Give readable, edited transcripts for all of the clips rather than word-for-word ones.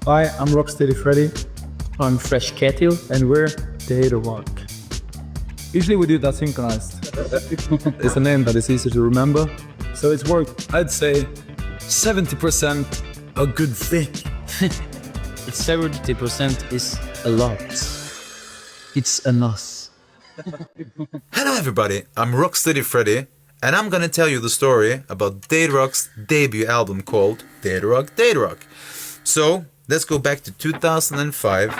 Hi, I'm Rocksteady Freddy. I'm Fresh Ketil. And we're DATAROCK. Usually we do that synchronized. It's a name that is easy to remember. So it's worked, I'd say, 70% a good thing. 70% is a lot. It's a loss. Hello everybody, I'm Rocksteady Freddy, and I'm gonna tell you the story about DATAROCK's debut album called DATAROCK, DATAROCK. So, let's go back to 2005.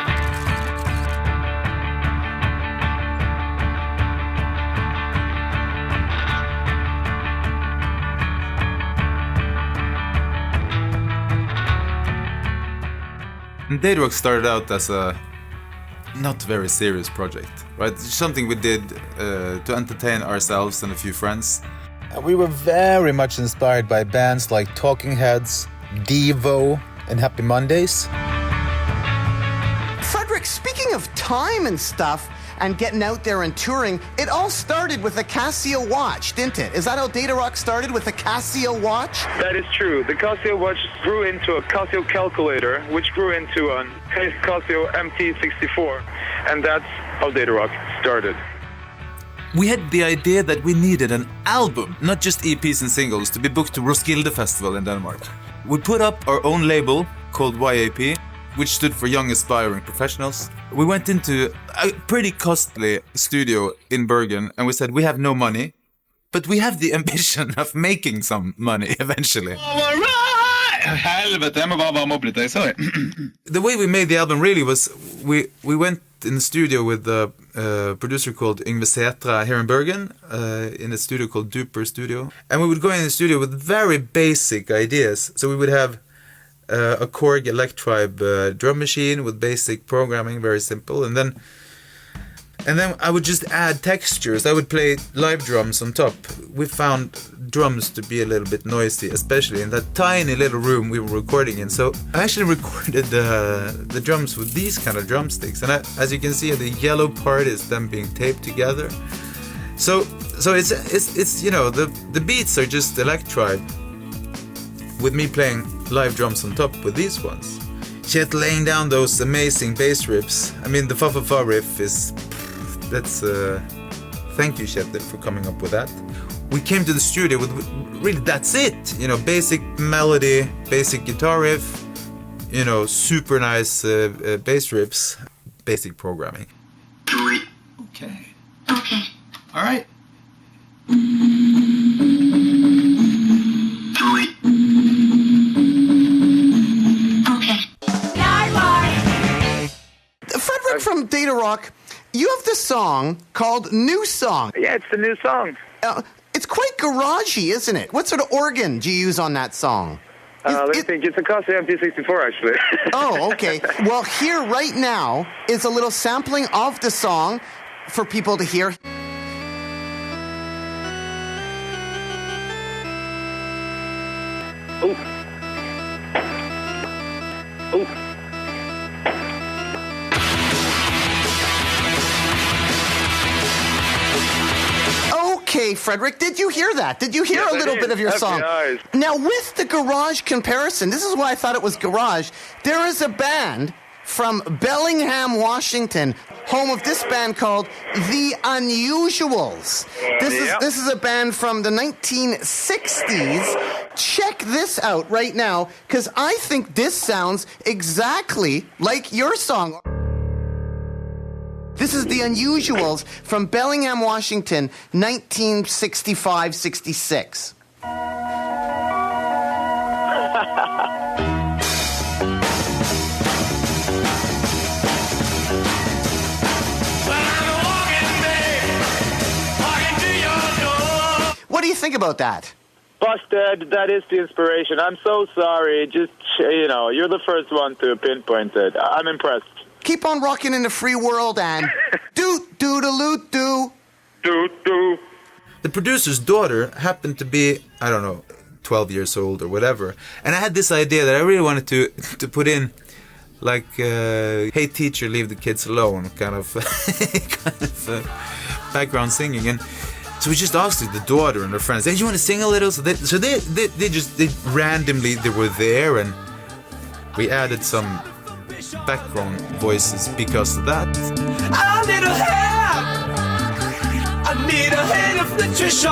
And DATAROCK started out as a not very serious project, right? It's something we did to entertain ourselves and a few friends. We were very much inspired by bands like Talking Heads, Devo, and Happy Mondays. Frederick, speaking of time and stuff and getting out there and touring, it all started with a Casio watch, didn't it? Is that how DATAROCK started, with a Casio watch? That is true. The Casio watch grew into a Casio calculator, which grew into a Casio MT64, and that's how DATAROCK started. We had the idea that we needed an album, not just EPs and singles, to be booked to Roskilde Festival in Denmark. We put up our own label called YAP, which stood for Young Aspiring Professionals. We went into a pretty costly studio in Bergen and we said, we have no money, but we have the ambition of making some money eventually. The way we made the album really was, we went in the studio with a producer called Yngve Setra here in Bergen, in a studio called Duper Studio. And we would go in the studio with very basic ideas. So we would have a Korg Electribe drum machine with basic programming, very simple. And then I would just add textures. I would play live drums on top. We found drums to be a little bit noisy, especially in that tiny little room we were recording in. So I actually recorded the drums with these kind of drumsticks. And as you can see, the yellow part is them being taped together. So it's you know, the beats are just Electribe with me playing live drums on top with these ones. Yet laying down those amazing bass riffs. I mean, the fa-fa-fa riff is... That's... Thank you, Kjetil, for coming up with that. We came to the studio with... Really, that's it! You know, basic melody, basic guitar riff, you know, super nice bass riffs, basic programming. Okay. Okay. All right. Frederick from DATAROCK, you have this song called New Song. Yeah, it's the new song. It's quite garagey, isn't it? What sort of organ do you use on that song? Let me think. It's a Casio MT64, actually. Oh, okay. Well, here right now is a little sampling of the song for people to hear. Oh. Oh. Okay, Frederick, did you hear that? Did you hear Yes, a little bit of your song? Nice. Now, with the garage comparison, this is why I thought it was garage. There is a band from Bellingham, Washington, home of this band called The Unusuals. This is a band from the 1960s. Check this out right now, because I think this sounds exactly like your song. This is The Unusuals from Bellingham, Washington, 1965-66. What do you think about that? Busted, that is the inspiration. I'm so sorry. Just, you know, you're the first one to pinpoint it. I'm impressed. Keep on rocking in the free world and do-do-do-do-do. Do-do. The producer's daughter happened to be, I don't know, 12 years old or whatever. And I had this idea that I really wanted to put in, like, hey teacher, leave the kids alone, kind of background singing. And so we just asked the daughter and her friends, hey, you want to sing a little? So they randomly, they were there, and we added some background voices because of that. I need a hand. I need a hand of nutrition.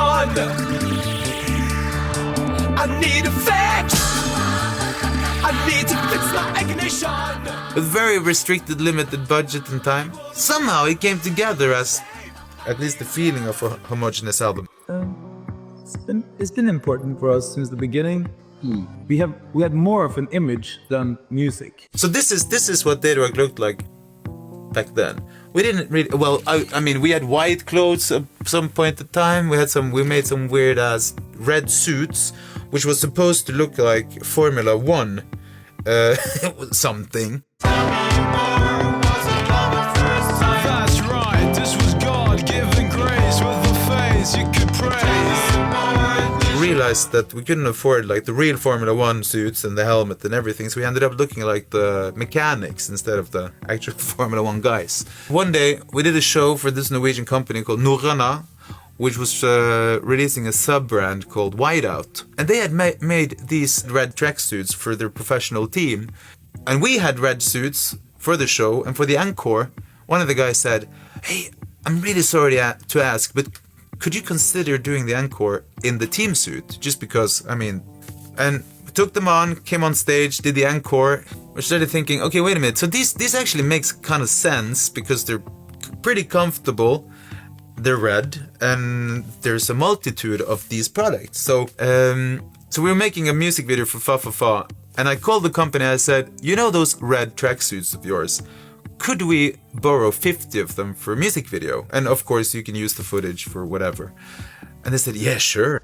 I need a fix. I need to fix my ignition. With very restricted, limited budget and time, somehow it came together as at least the feeling of a homogeneous album. It's been important for us since the beginning. We had more of an image than music. So this is what DATAROCK looked like back then. We didn't really, well, I mean, we had white clothes at some point in time. We made some weird ass red suits, which was supposed to look like Formula 1 something. That's right, this was God-given grace with a face you could praise. We realized that we couldn't afford like the real Formula 1 suits and the helmet and everything, so we ended up looking like the mechanics instead of the actual Formula 1 guys. One day we did a show for this Norwegian company called Norwegian, which was releasing a sub-brand called Whiteout. And they had made these red tracksuits for their professional team. And we had red suits for the show, and for the encore, one of the guys said, "Hey, I'm really sorry to ask, but could you consider doing the encore in the team suit?" Just because, I mean, and we took them on, came on stage, did the encore. We started thinking, okay, wait a minute. So these actually makes kind of sense because they're pretty comfortable. They're red, and there's a multitude of these products. So we were making a music video for Fa Fa Fa, and I called the company. I said, "You know those red tracksuits of yours? Could we borrow 50 of them for a music video? And of course, you can use the footage for whatever." And they said, "Yeah, sure."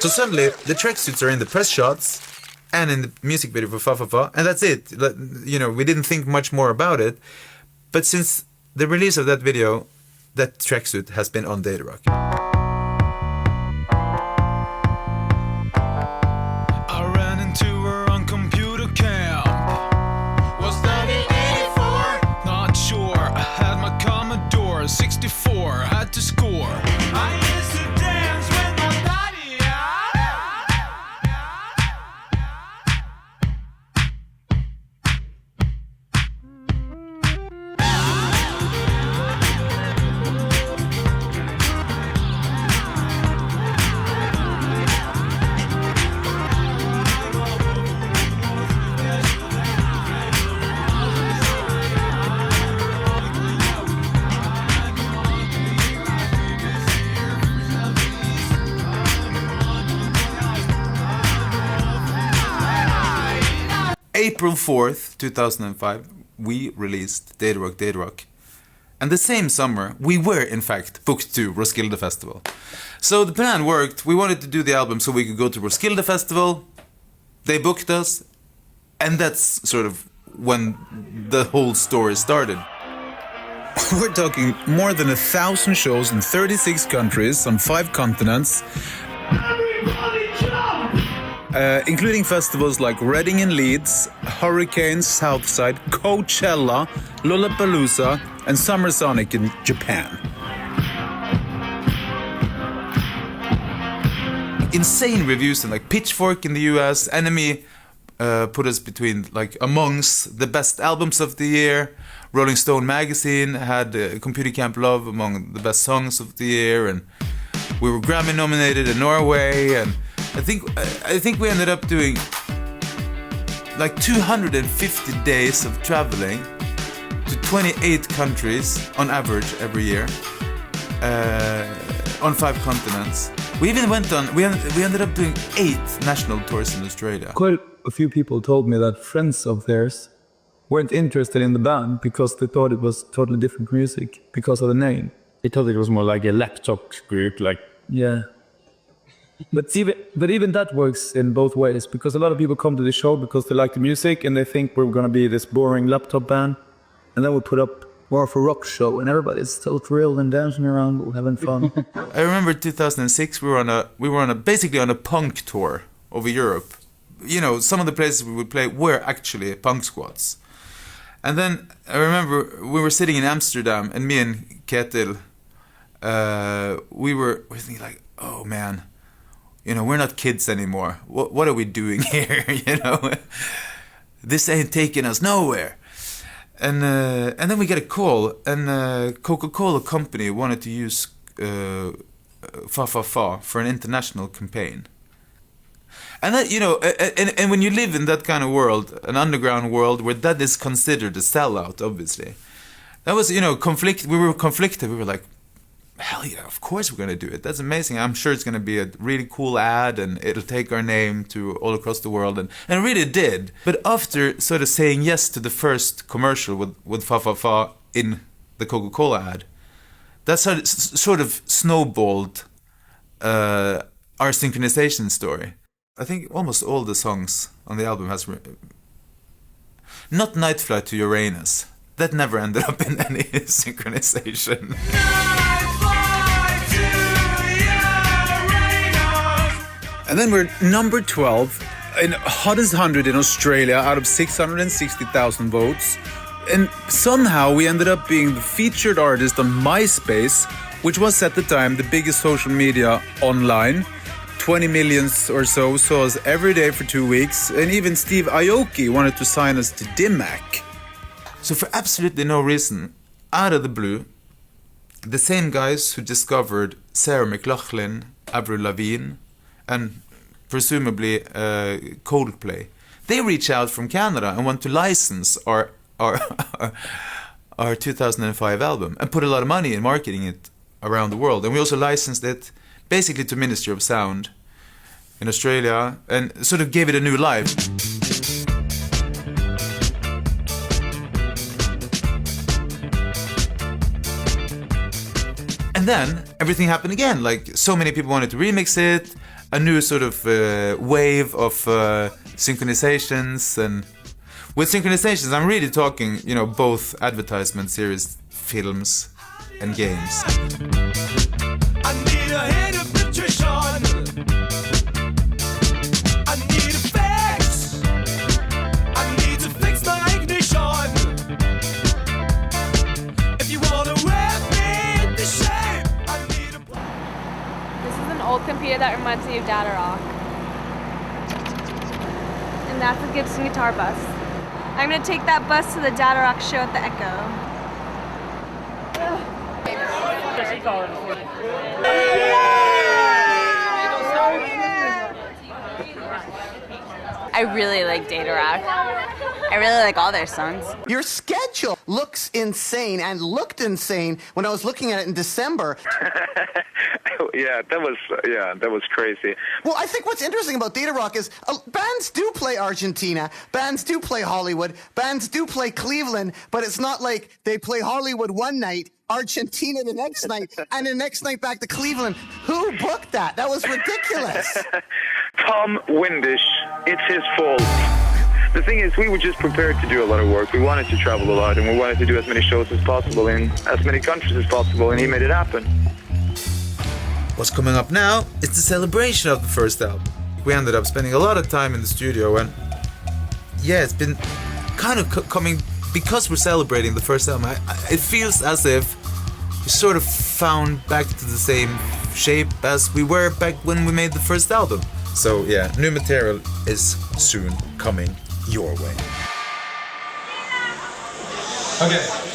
So suddenly, the tracksuits are in the press shots and in the music video for Fa Fa Fa, and that's it. You know, we didn't think much more about it. But since the release of that video, that tracksuit has been on DATAROCK. I ran into her on computer camp. Was that in 84? Not sure. I had my Commodore 64. Had to score. I used to dance with my daddy. April 4th, 2005, we released DATAROCK. And the same summer, we were in fact booked to Roskilde Festival. So the plan worked. We wanted to do the album so we could go to Roskilde Festival. They booked us. And that's sort of when the whole story started. We're talking more than 1,000 shows in 36 countries on 5 continents. Including festivals like Reading in Leeds, Hurricane Southside, Coachella, Lollapalooza, and Summer Sonic in Japan. Insane reviews in like Pitchfork in the US, Enemy put us between like amongst the best albums of the year. Rolling Stone magazine had Computer Camp Love among the best songs of the year, and we were Grammy nominated in Norway, and I think we ended up doing like 250 days of traveling to 28 countries on average every year, on 5 continents. We even went on. We ended up doing 8 national tours in Australia. Quite a few people told me that friends of theirs weren't interested in the band because they thought it was totally different music because of the name. They thought it was more like a laptop group, like... Yeah. But even that works in both ways, because a lot of people come to the show because they like the music and they think we're going to be this boring laptop band, and then we put up more of a rock show and everybody's so thrilled and dancing around, having fun. I remember 2006 we were on a basically on a punk tour over Europe, you know, some of the places we would play were actually punk squats. And then I remember we were sitting in Amsterdam, and me and Ketil, we were thinking like, oh man, you know, we're not kids anymore. What are we doing here? You know, this ain't taking us nowhere. And then we get a call, and Coca-Cola company wanted to use Fa Fa Fa for an international campaign. And that, you know, and when you live in that kind of world, an underground world where that is considered a sellout, obviously, that was, you know, we were conflicted. We were like, hell yeah, of course we're going to do it. That's amazing. I'm sure it's going to be a really cool ad, and it'll take our name to all across the world. And it really did. But after sort of saying yes to the first commercial with Fa Fa Fa in the Coca-Cola ad, that sort of snowballed our synchronization story. I think almost all the songs on the album has... Not Night Flight to Uranus. That never ended up in any synchronization. And then we're number 12 in hottest 100 in Australia out of 660,000 votes. And somehow we ended up being the featured artist on MySpace, which was at the time the biggest social media online. 20 million or so saw us every day for 2 weeks, and even Steve Aoki wanted to sign us to DIMAC. So for absolutely no reason, out of the blue, the same guys who discovered Sarah McLachlan, Avril Lavigne, and presumably Coldplay, they reach out from Canada and want to license our 2005 album and put a lot of money in marketing it around the world. And we also licensed it basically to Ministry of Sound in Australia, and sort of gave it a new life. And then everything happened again. Like, so many people wanted to remix it, a new sort of wave of synchronizations. And with synchronizations, I'm really talking, you know, both advertisement series, films, and games. I need a head of nutrition. I need a fix. I need to fix my ignition. If you wanna whip me into shape, I need a... This is an old computer that reminds me of DATAROCK. And that's the Gibson guitar bus. I'm gonna take that bus to the DATAROCK show at the Echo. I really like DATAROCK. I really like all their songs. Your schedule looks insane and looked insane when I was looking at it in December. Yeah, that was crazy. Well, I think what's interesting about DATAROCK is bands do play Argentina, bands do play Hollywood, bands do play Cleveland, but it's not like they play Hollywood one night, Argentina the next night, and the next night back to Cleveland. Who booked that? That was ridiculous. Tom Windish, it's his fault. The thing is, we were just prepared to do a lot of work. We wanted to travel a lot, and we wanted to do as many shows as possible in as many countries as possible, and he made it happen. What's coming up now is the celebration of the first album. We ended up spending a lot of time in the studio, and yeah, it's been kind of coming, because we're celebrating the first album, it feels as if we sort of found back to the same shape as we were back when we made the first album. So yeah, new material is soon coming your way. Okay.